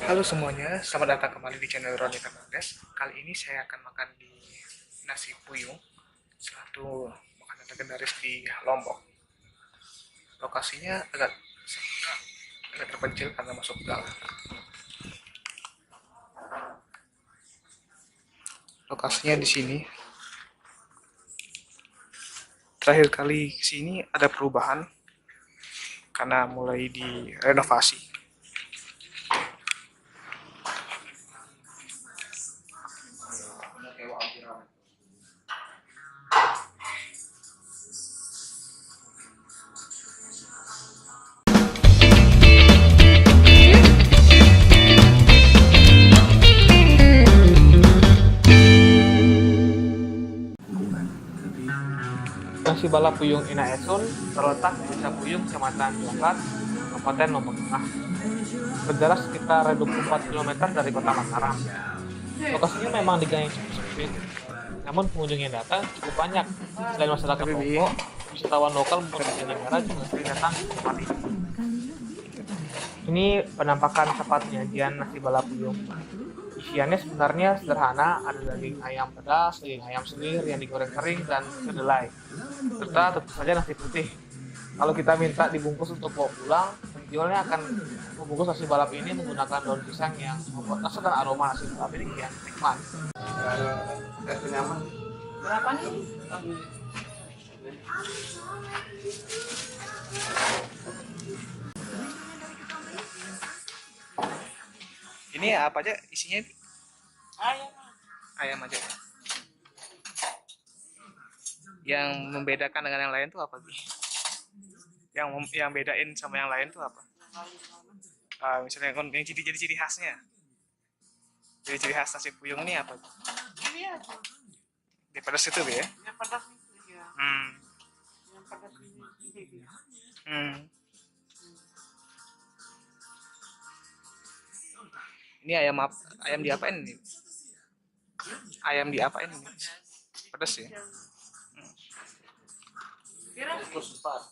Halo semuanya, selamat datang kembali di channel Roni Fernandes. Kali ini saya akan makan di nasi puyung, salah satu makanan legendaris di Lombok. Lokasinya agak terpencil karena masuk gang. Lokasinya di sini. Terakhir kali ke sini ada perubahan karena mulai direnovasi. Nasi Balap Puyung Ina Esun terletak di Desa Puyung, Kecamatan Jongkat, Kabupaten Lombok Tengah, berjarak sekitar 24 km dari kota Mataram. Lokasinya memang di gang yang cukup sempit, namun pengunjung yang datang cukup banyak. Selain masyarakat Lombok, wisatawan lokal maupun mancanegara juga sering datang ke tempat ini. Ini penampakan tempat penyajian nasi balap puyung. Isiannya sebenarnya sederhana, ada daging ayam pedas, daging ayam suwir yang digoreng kering, dan kedelai. Serta tentu saja nasi putih. Kalau kita minta dibungkus untuk bawa pulang, penjualnya akan membungkus nasi balap ini menggunakan daun pisang yang membuat rasa dan aroma nasi balap ini kian nikmat. Berapa nih? Ini apa aja isinya? Ayam. Ayam aja. Yang membedakan dengan yang lain tuh apa, Bi? Yang bedain sama yang lain tuh apa? Misalnya yang ciri khasnya. Ciri khas nasi puyung ini apa? Ini aja. Di pedas itu, Bi, ya? Yang pedas itu ya. Hmm. Yang pedas ini. Hmm. Ini ayam diapain nih? Ayam diapain ini? Pedas ya? Kira pedas pedas.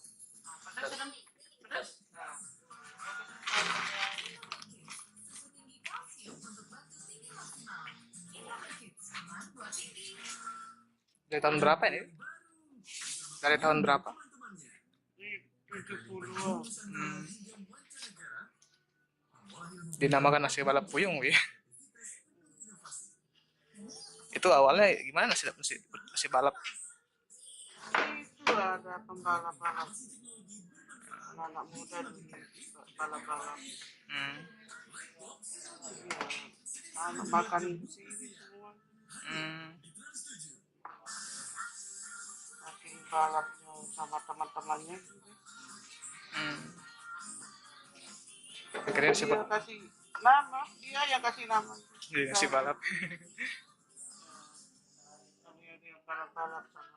Dari tahun berapa ini? Dari tahun berapa? 70. Dinamakan nasi balap puyung, ya. Itu awalnya gimana sih nasi balap? Itu ada pembalap-balap. Anak muda dulu balap-balap. Hmm. Ya, anak makan itu sih semua. Hmm. Saking balapnya sama teman-temannya. Hmm. Akhirnya Dia kasih nama, dia yang kasih nama. di nasi balap. Dia balap-balap sama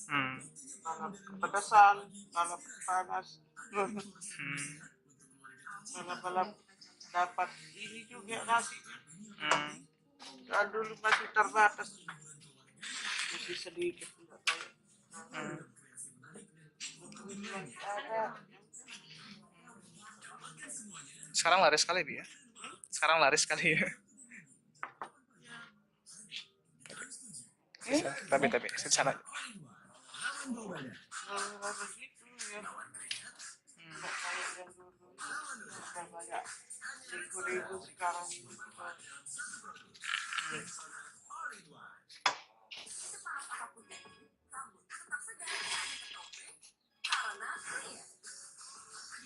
Hmm. balap kepedesan, balap panas, Hmm. balap-balap dapat ini juga nasi. Hmm. Kan dulu masih terbatas, masih sedikit tidak banyak. Hmm. Ada Sekarang laris sekali, Bi, ya. Sekarang laris sekali, ya. Tapi di sana. begitu ya. Tidak kayak yang dulu, sudah banyak ribu-ribu sekarang ini kita.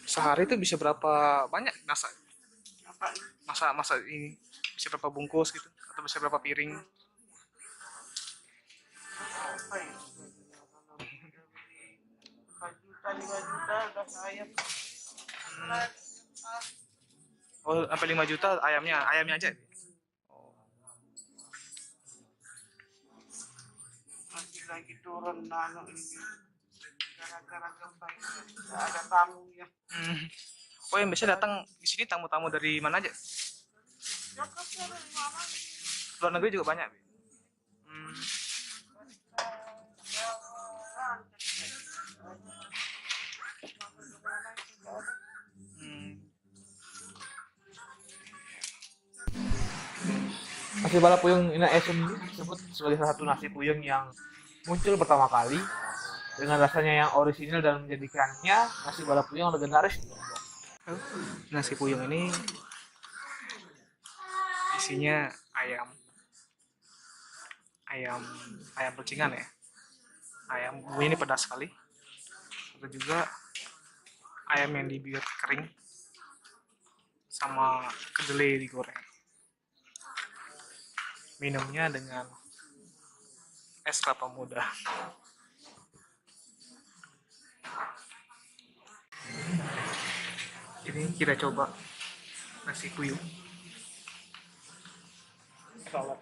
Sehari itu bisa berapa banyak Apa masa ini? Bisa berapa bungkus gitu? Atau bisa berapa piring? apa ya? Kalau 4 juta 5 juta udah saya. Oh, sampai 5 juta ayamnya aja. Masih lagi turun nano ini gara-gara gempa ini tidak ada tamunya. Hmm. Oh, yang biasa datang di sini tamu-tamu dari mana aja? Jakarta dari mana? Luar negeri juga banyak. Hmm. Hmm. Nasi balap puyung Ina Esum ini disebut sebagai salah satu nasi puyung yang muncul pertama kali dengan rasanya yang orisinil dan menjadikannya nasi balap puyung legendaris di Lombok. Nasi puyung ini isinya ayam ayam ayam pecingan ya. Ayam bumbunya ini pedas sekali. Ada juga ayam yang dibiut kering sama kedelai digoreng. Minumnya dengan es kelapa muda. Ini kita coba nasi puyung. Salad.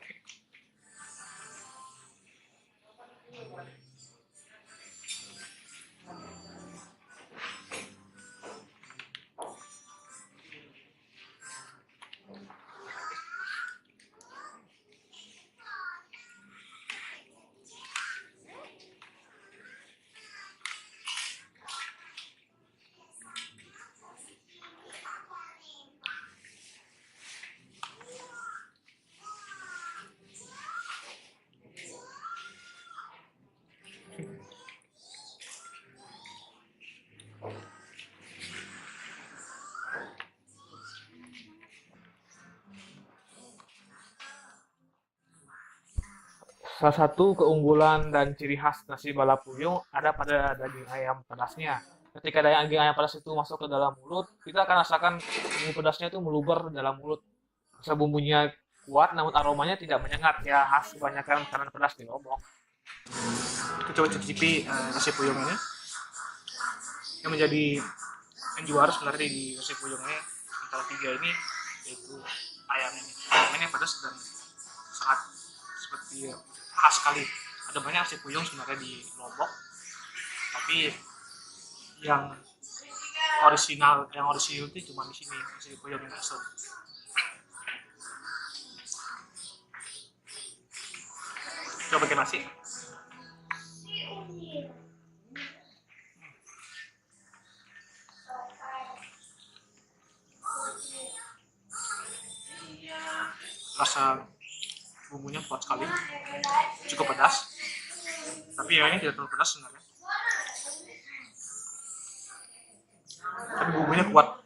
Salah satu keunggulan dan ciri khas nasi balap puyung ada pada daging ayam pedasnya. Ketika daging ayam pedas itu masuk ke dalam mulut, kita akan rasakan bumbu pedasnya itu meluber ke dalam mulut. Rasa bumbunya kuat, namun aromanya tidak menyengat ya khas kebanyakan makanan pedas di Lombok. Kita coba cicipi nasi puyung ini. Yang menjadi yang juara sebenarnya di nasi puyung ini antara tiga ini yaitu ayam ini. Ayam ini pedas dan sangat seperti khas sekali. Ada banyak nasi puyung sebenarnya di Lombok, tapi yang orisinal itu cuma di sini nasi puyung yang asli. Coba pakai nasi. Rasa bumbunya kuat sekali, cukup pedas, tapi yang ini tidak terlalu pedas sebenarnya, tapi bumbunya kuat.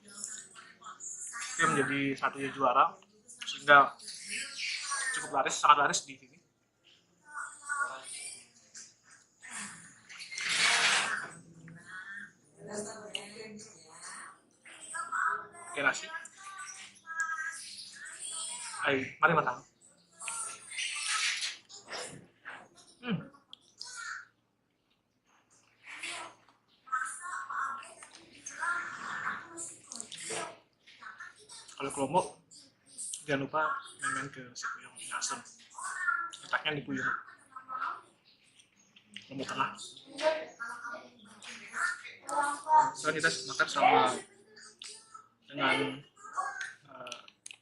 Itu yang menjadi satunya juara sehingga cukup laris, sangat laris di sini. Oke, nasi. Ayo, mari makan. Kalau ke Lombok, jangan lupa main-main ke si Puyung Asem. Letaknya di Puyung, Lombok Tengah. Sekarang kita makan sama dengan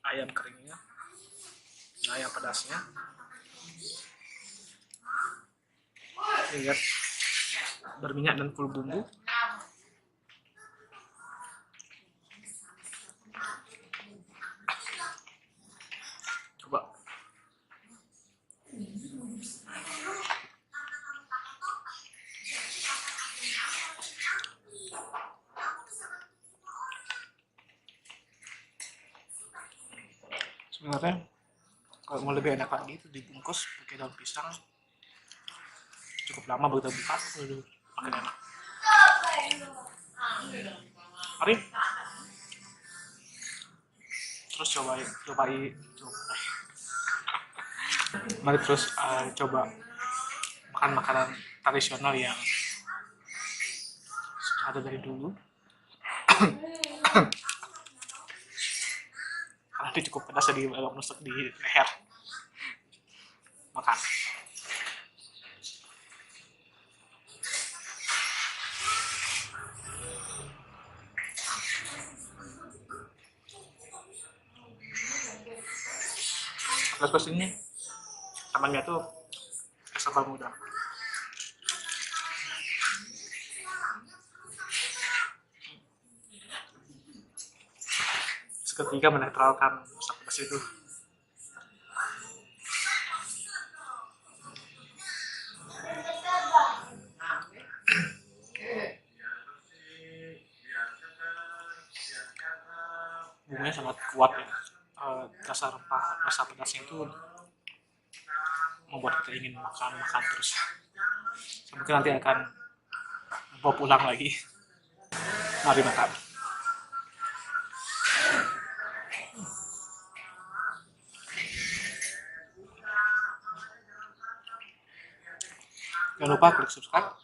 ayam keringnya, ayam pedasnya. Lihat berminyak dan full bumbu. Coba. Sebenarnya kalau mau lebih enak lagi itu dibungkus pakai daun pisang. Cukup lama begitu buka, makin enak. Mari. Terus mari terus coba makan makanan tradisional yang sudah ada dari dulu. Karena itu cukup pedas, jadi agak menusuk di leher. Makan. Terus ini namanya tuh es kelapa muda. Seketika menetralkan rasa pedas itu. bumbunya sangat kuat ya. Rasa rempah, rasa pedasnya itu membuat kita ingin makan terus. Mungkin nanti akan bawa pulang lagi. Mari makan. Jangan lupa klik subscribe,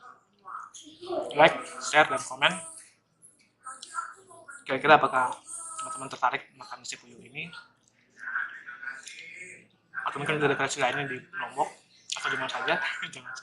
like, share, dan komen. Kira-kira apakah teman-teman tertarik makan nasi puyuh ini? Atau mungkin ada referensi lainnya di Lombok atau di mana saja? Jangan